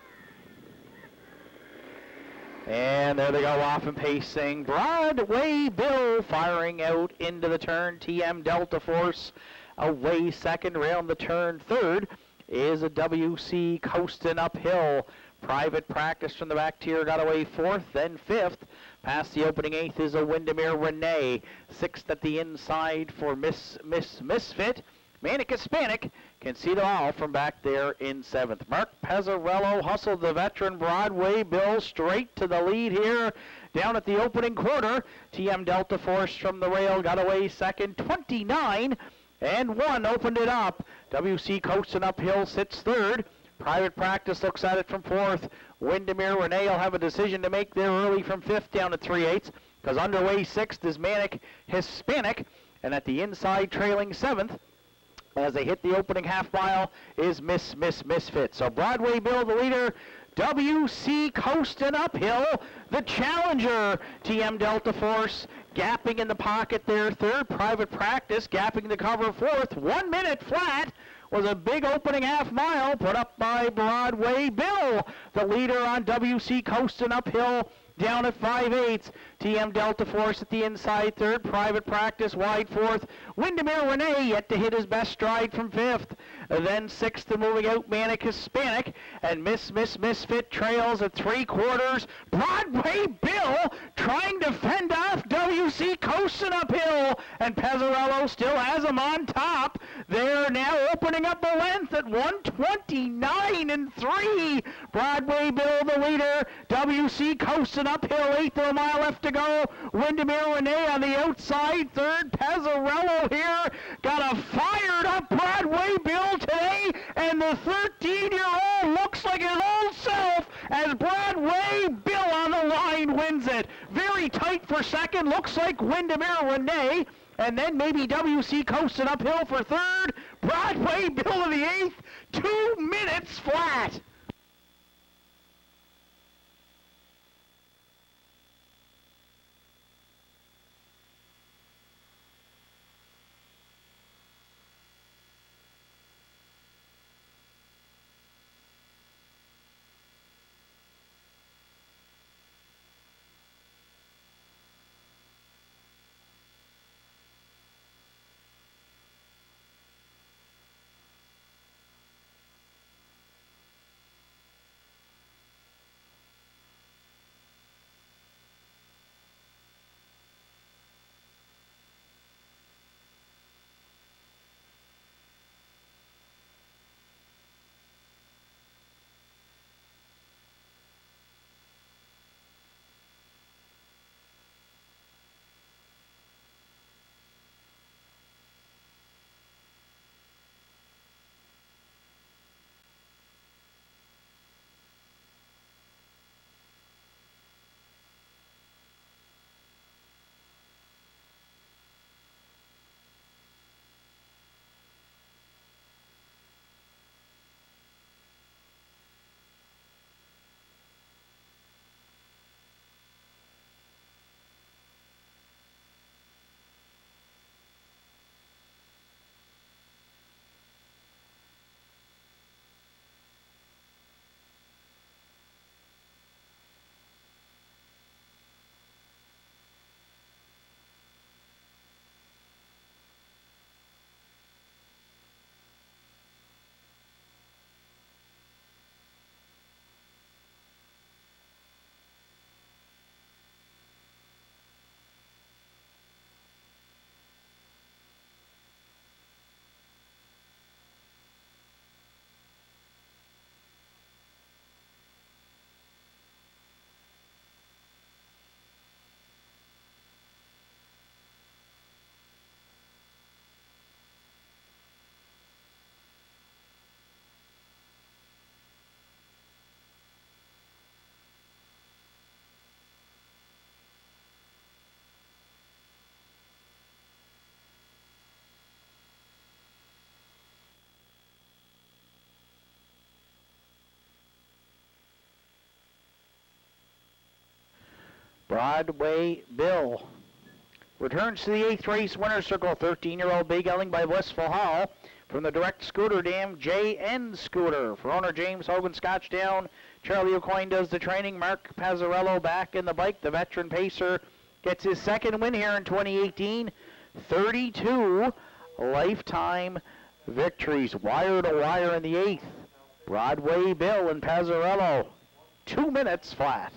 And there they go, off and pacing. Broadway Bill firing out into the turn. TM Delta Force away second. Around the turn third is a WC Coastin' Uphill. Private Practice from the back tier got away fourth, then fifth. Past the opening 8th is a Windermere Renee. 6th at the inside for Misfit. Manic Hispanic can see them all from back there in 7th. Mark Pazzarello hustled the veteran Broadway Bill straight to the lead here. Down at the opening quarter, TM Delta Force from the rail got away second. 29 and 1 opened it up. WC Coastin' Uphill sits third. Private Practice looks at it from fourth. Windermere Renee will have a decision to make there early from fifth down at 3/8, because underway sixth is Manic Hispanic, and at the inside trailing seventh as they hit the opening half mile is Misfit. So Broadway Bill the leader, WC Coastin' Uphill the challenger. TM Delta Force gapping in the pocket there third. Private Practice gapping the cover fourth. 1 minute flat was a big opening half mile put up by Broadway Bill, the leader on WC Coastin' Uphill down at 5/8. TM Delta Force at the inside third. Private Practice wide fourth. Windermere Renee yet to hit his best stride from fifth. Then sixth and moving out Manic Hispanic, and Misfit trails at 3/4. Broadway Bill trying to fend off WC Coastin' Uphill, and Pazzarello still has him on top. They're now opening up a length at 1:29 and 3. Broadway Bill the leader. WC Coastin' Uphill, 1/8 of a mile left to go. Windermere Renee on the outside third. Pazzarello here got a fired up Broadway Bill today, and the 13-year-old looks like his old self as Broadway Bill on the line wins it. Very tight for second, looks like Windermere Renee, and then maybe WC Coastin' Uphill for third. Broadway Bill of the 8th, 2 minutes flat. Broadway Bill returns to the 8th race winner circle. 13-year-old Bay Gelding by Blissful Hall. From the direct scooter dam, JN Scooter. For owner James Hogan, Scotchdown. Charlie O'Coin does the training. Mark Pazzarello back in the bike. The veteran pacer gets his second win here in 2018. 32 lifetime victories. Wire to wire in the 8th. Broadway Bill and Pazzarello. 2 minutes flat.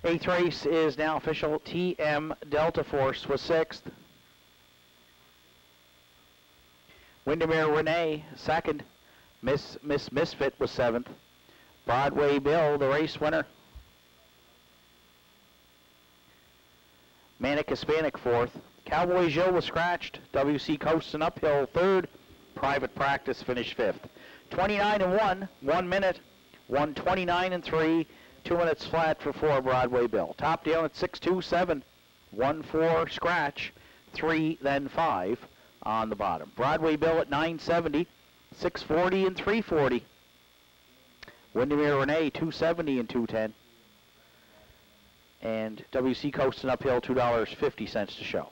Eighth race is now official. TM Delta Force was 6th. Windermere Renee, 2nd. Misfit was 7th. Broadway Bill, the race winner. Manic Hispanic, 4th. Cowboy Joe was scratched. WC Coast and Uphill, 3rd. Private Practice finished 5th. 29-1, 1 minute. 1:29-3. 2 minutes flat for 4 Broadway Bill. Top down at 6:27, 1-4 scratch, 3 then 5 on the bottom. Broadway Bill at 9:70, 6:40 and 3:40. Windermere Renee 2:70 and 2:10. And WC Coast and Uphill $2.50 to show.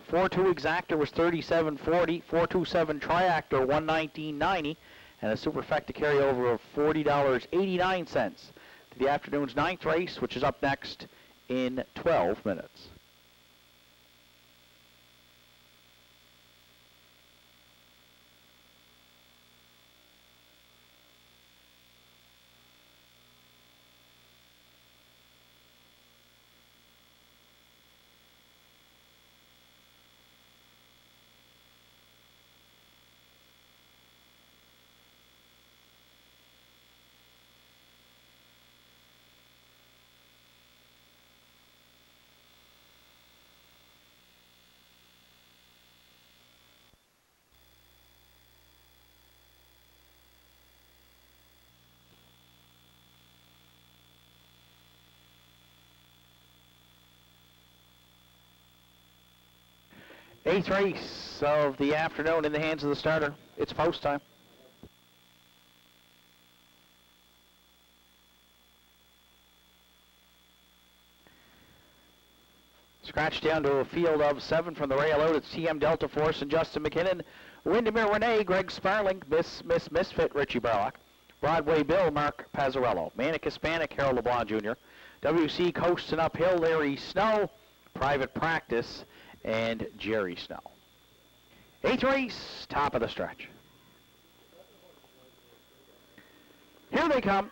4-2 Exactor was 37.40. 427 Triactor 119.90, and a Superfecta carryover of $40.89. To the afternoon's 9th race, which is up next in 12 minutes. Eighth race of the afternoon in the hands of the starter. It's post time. Scratch down to a field of 7 from the rail out. It's TM Delta Force and Justin McKinnon. Windermere Renee, Greg Sparling, Misfit, Richie Barlock. Broadway Bill, Mark Pazzarello. Manic Hispanic, Harold LeBlanc Jr. WC Coast and Uphill, Larry Snow. Private Practice, and Jerry Snow. 8th race, top of the stretch. Here they come.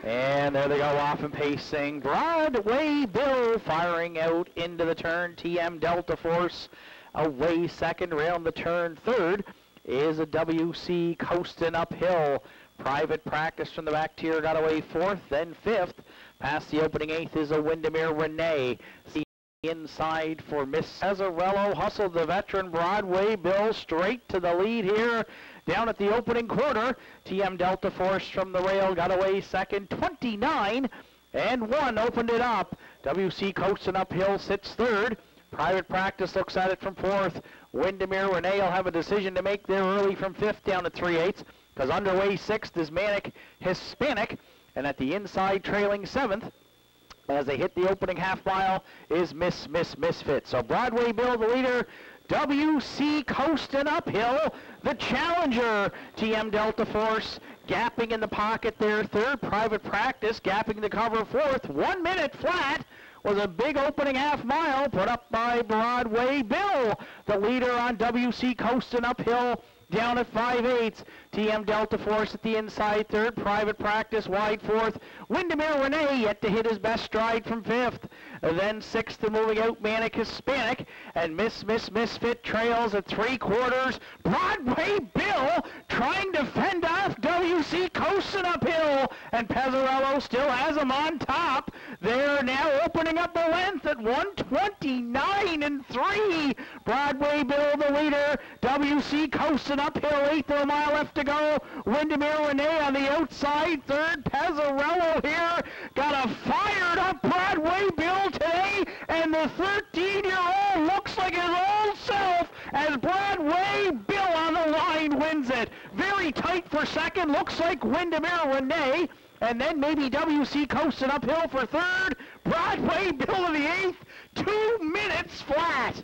And there they go, off and pacing. Broadway Bill firing out into the turn. TM Delta Force away 2nd. Around the turn 3rd is a WC Coast and Uphill. Private Practice from the back tier got away 4th, then 5th. Past the opening 8th is a Windermere Renee. The inside for Miss Cesarello. Hustled the veteran Broadway Bill straight to the lead here. Down at the opening quarter, TM Delta Force from the rail got away 2nd. 29-1 opened it up. WC Coast and Uphill sits 3rd. Private Practice looks at it from 4th. Windermere Renee will have a decision to make there early from 5th down at 3/8. Because underway 6th is Manic Hispanic. And at the inside, trailing 7th, as they hit the opening half mile, is Misfit. So Broadway Bill, the leader. WC Coast and Uphill, the challenger. TM Delta Force gapping in the pocket there. 3rd, Private Practice gapping the cover 4th. 1 minute flat was a big opening half mile put up by Broadway Bill, the leader on WC Coast and Uphill. Down at 5/8, TM Delta Force at the inside 3rd, Private Practice wide 4th. Windermere Renee yet to hit his best stride from 5th. Then 6th and moving out Manic Hispanic, and Misfit trails at 3/4. Broadway Bill trying to fend off WC Coast and Uphill and Pezzarello still has them on top. They're now opening up the length at 129 and 3. Broadway Bill the leader. WC coasting uphill, eighth of a mile left to go. Windermere Renee on the outside, third. Pezzarello here got a fired up Broadway Bill today, and the 13-year-old looks like his old self as Broadway Bill on the line wins it. Very tight for second, looks like Windermere Renee, and then maybe WC coasting uphill for third. Broadway Bill in the eighth, 2 minutes flat.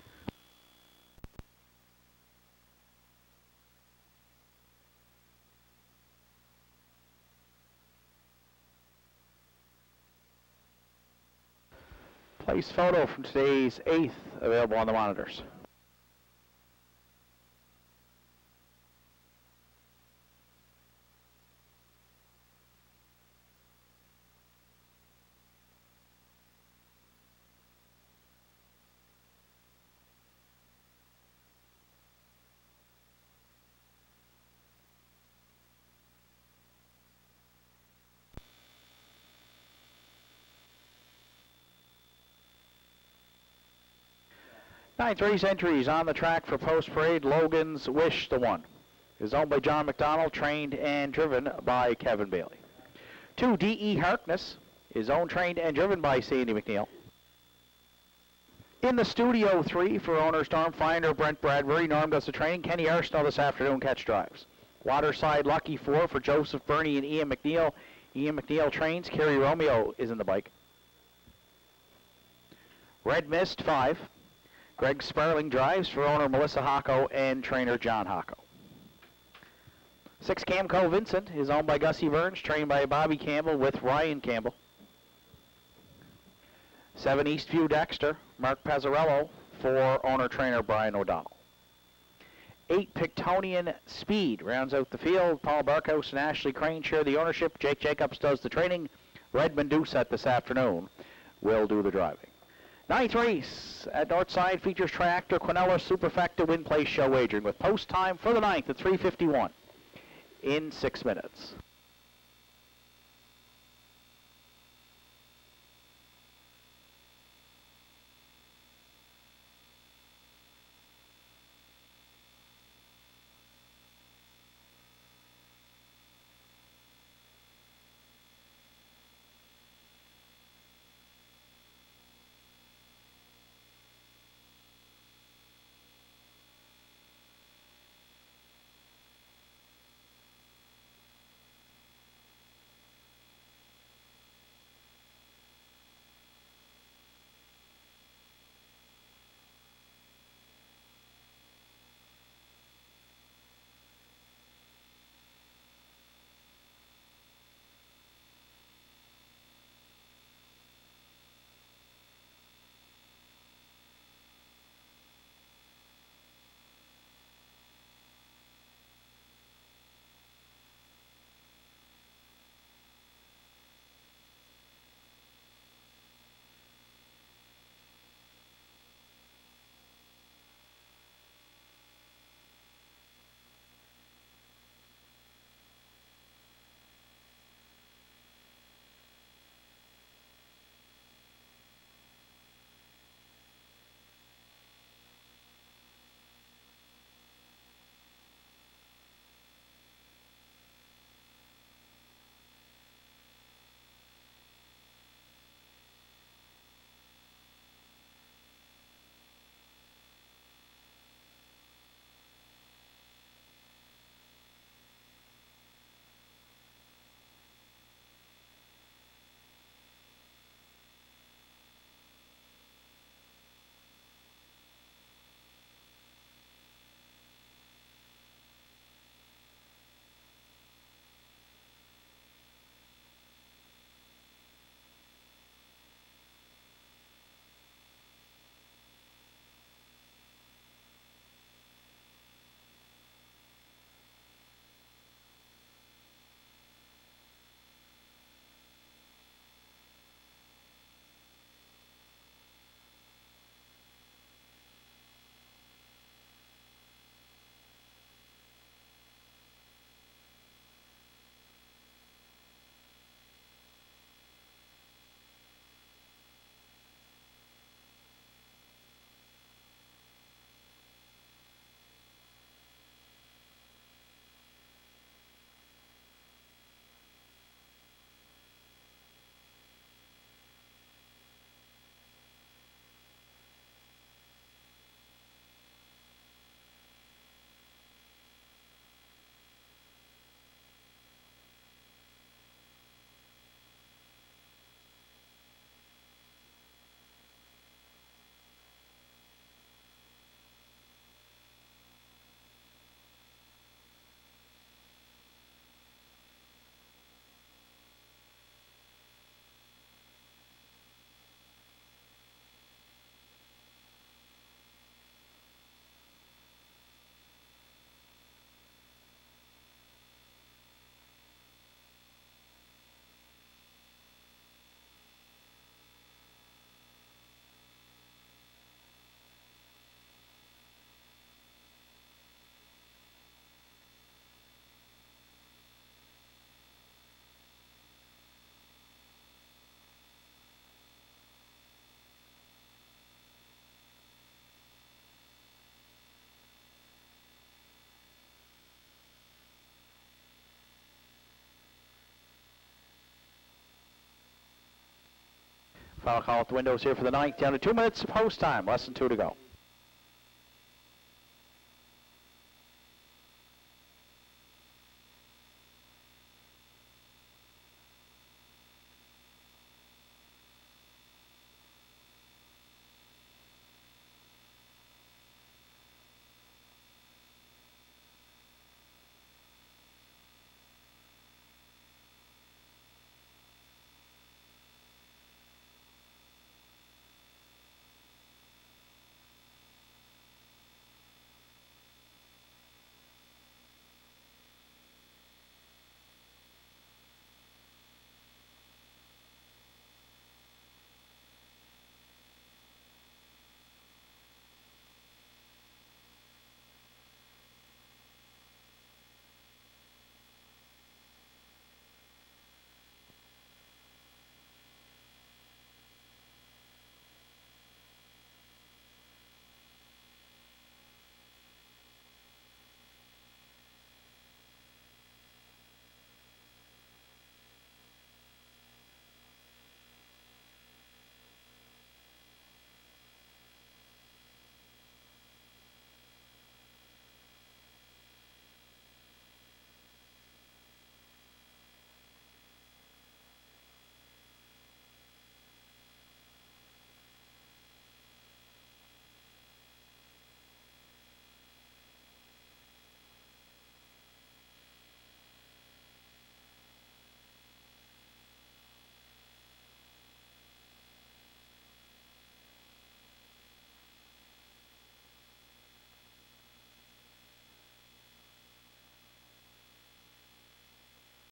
Place photo from today's eighth available on the monitors. Ninth race entries on the track for Post Parade. Logan's Wish the one is owned by John McDonald, trained and driven by Kevin Bailey. 2, D.E. Harkness is owned, trained and driven by Sandy McNeil. In the studio 3 for owner Stormfinder Brent Bradbury. Norm does the training. Kenny Arsenault this afternoon catch drives. Waterside Lucky 4 for Joseph Burney and Ian McNeil. Ian McNeil trains. Kerry Romeo is in the bike. Red Mist 5. Greg Sparling drives for owner Melissa Hocko and trainer John Hocko. 6, Camco Vincent is owned by Gussie Burns, trained by Bobby Campbell with Ryan Campbell. 7, Eastview Dexter, Mark Pezzarello for owner trainer Brian O'Donnell. 8, Pictonian Speed rounds out the field. Paul Barkhouse and Ashley Crane share the ownership. Jake Jacobs does the training. Redmond Doucette this afternoon will do the driving. Ninth race at Northside features Tractor Quinella Superfecta Win Place Show wagering with post time for the ninth at 3:51 in 6 minutes. Foul call at the windows here for the ninth. Down to 2 minutes of post time. Less than 2 to go.